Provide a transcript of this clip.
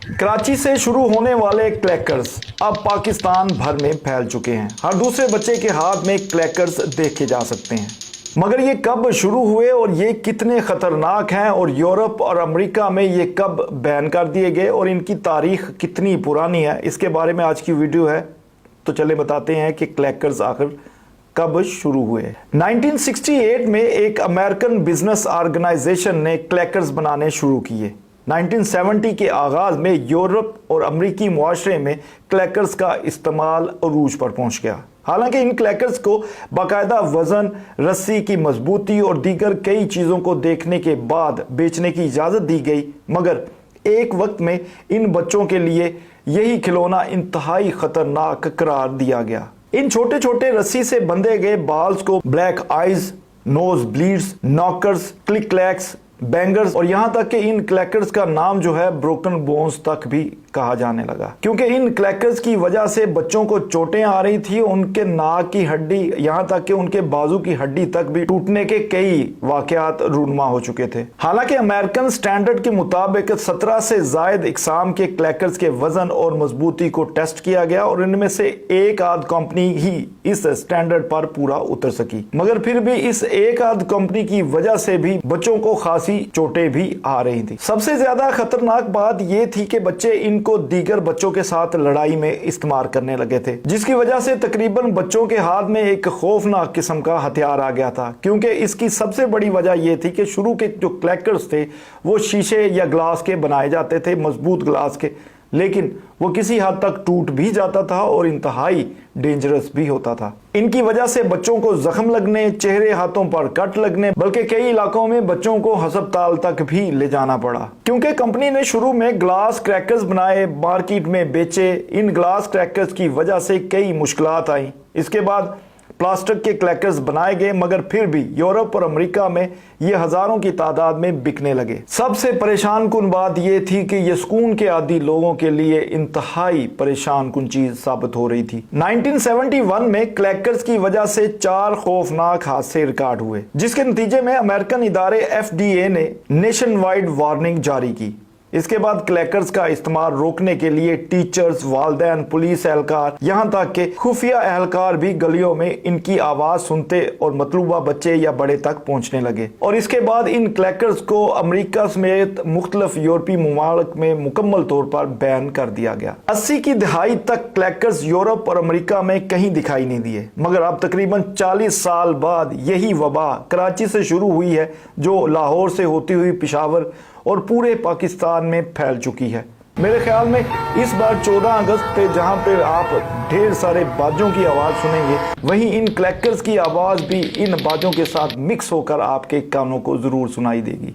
कराची से शुरू होने वाले क्लैकर्स अब पाकिस्तान भर में फैल चुके हैं। हर दूसरे बच्चे के हाथ में क्लैकर्स देखे जा सकते हैं। मगर ये कब शुरू हुए और ये कितने खतरनाक हैं और यूरोप और अमेरिका में ये कब बैन कर दिए गए और इनकी तारीख कितनी पुरानी है, इसके बारे में आज की वीडियो है। तो चले बताते हैं कि क्लैकर्स आखिर कब शुरू हुए। 1968 में एक अमेरिकन बिजनेस ऑर्गेनाइजेशन ने क्लैकर्स बनाने शुरू किए। 1970 के आगाज में यूरोप और अमेरिकी मुआशरे में क्लैकर्स का इस्तेमाल अरूज पर पहुंच गया। हालांकि इन क्लैकर्स को बाकायदा वजन, रस्सी की मजबूती और दीगर कई चीज़ों को देखने के बाद बेचने की इजाज़त दी गई, मगर एक वक्त में इन बच्चों के लिए यही खिलौना इंतहाई खतरनाक करार दिया गया। इन छोटे छोटे रस्सी से बंधे गए बाल्स को black eyes, nose bleeds, knockers, click clacks, bangers और यहां तक कि इन क्लैकर्स का नाम जो है ब्रोकन बोन्स तक भी कहा जाने लगा, क्योंकि इन क्लैकर्स की वजह से बच्चों को चोटें आ रही थी। उनके नाक की हड्डी यहां तक कि उनके बाजू की हड्डी तक भी टूटने के कई वाकयात रूनुमा हो चुके थे। हालांकि अमेरिकन स्टैंडर्ड के मुताबिक 17 से जायद इकसाम के क्लैकर्स के वजन और मजबूती को टेस्ट किया गया और इनमें से एक आध कंपनी ही इस स्टैंडर्ड पर पूरा उतर सकी, मगर फिर भी इस एक आध कंपनी की वजह से भी बच्चों को खासी चोटें भी आ रही थी। सबसे ज्यादा खतरनाक बात यह थी कि बच्चे इनको दीगर बच्चों के साथ लड़ाई में इस्तेमाल करने लगे थे, जिसकी वजह से तकरीबन बच्चों के हाथ में एक खौफनाक किस्म का हथियार आ गया था। क्योंकि इसकी सबसे बड़ी वजह यह थी कि शुरू के जो क्लैकर्स थे वो शीशे या ग्लास के बनाए जाते थे, मजबूत ग्लास के, लेकिन वो किसी हद तक टूट भी जाता था और इंतहाई डेंजरस भी होता था। इनकी वजह से बच्चों को जख्म लगने, चेहरे हाथों पर कट लगने, बल्कि कई इलाकों में बच्चों को अस्पताल तक भी ले जाना पड़ा। क्योंकि कंपनी ने शुरू में ग्लास क्रैकर्स बनाए, मार्केट में बेचे, इन ग्लास क्रैकर्स की वजह से कई मुश्किलात आई। इसके बाद प्लास्टिक के क्लैकर्स बनाए गए, मगर फिर भी यूरोप और अमेरिका में ये हजारों की तादाद में बिकने लगे। सबसे परेशान कुन बात यह थी कि ये सुकून के आदी लोगों के लिए इंतहाई परेशान कुन चीज साबित हो रही थी। 1971 में क्लैकर्स की वजह से 4 खौफनाक हादसे रिकॉर्ड हुए, जिसके नतीजे में अमेरिकन इदारे FDA ने नेशन वाइड वार्निंग जारी की। इसके बाद क्लैकर्स का इस्तेमाल रोकने के लिए टीचर्स, वालिदैन, पुलिस एहलकार, यहाँ तक कि खुफिया एहलकार भी गलियों में इनकी आवाज सुनते और मतलूबा बच्चे या बड़े तक पहुंचने लगे। और इसके बाद इन क्लैकर्स को अमेरिका समेत मुख्तलिफ यूरोपीय मुमालिक में मुकम्मल तौर पर बैन कर दिया गया। 80 की दहाई तक क्लैकर्स यूरोप और अमेरिका में कहीं दिखाई नहीं दिए, मगर अब तकरीबन 40 साल बाद यही वबा कराची से शुरू हुई है, जो लाहौर से होती हुई पेशावर और पूरे पाकिस्तान में फैल चुकी है। मेरे ख्याल में इस बार 14 अगस्त पे जहां पे आप ढेर सारे बाजों की आवाज सुनेंगे, वहीं इन क्लैकर्स की आवाज भी इन बाजों के साथ मिक्स होकर आपके कानों को जरूर सुनाई देगी।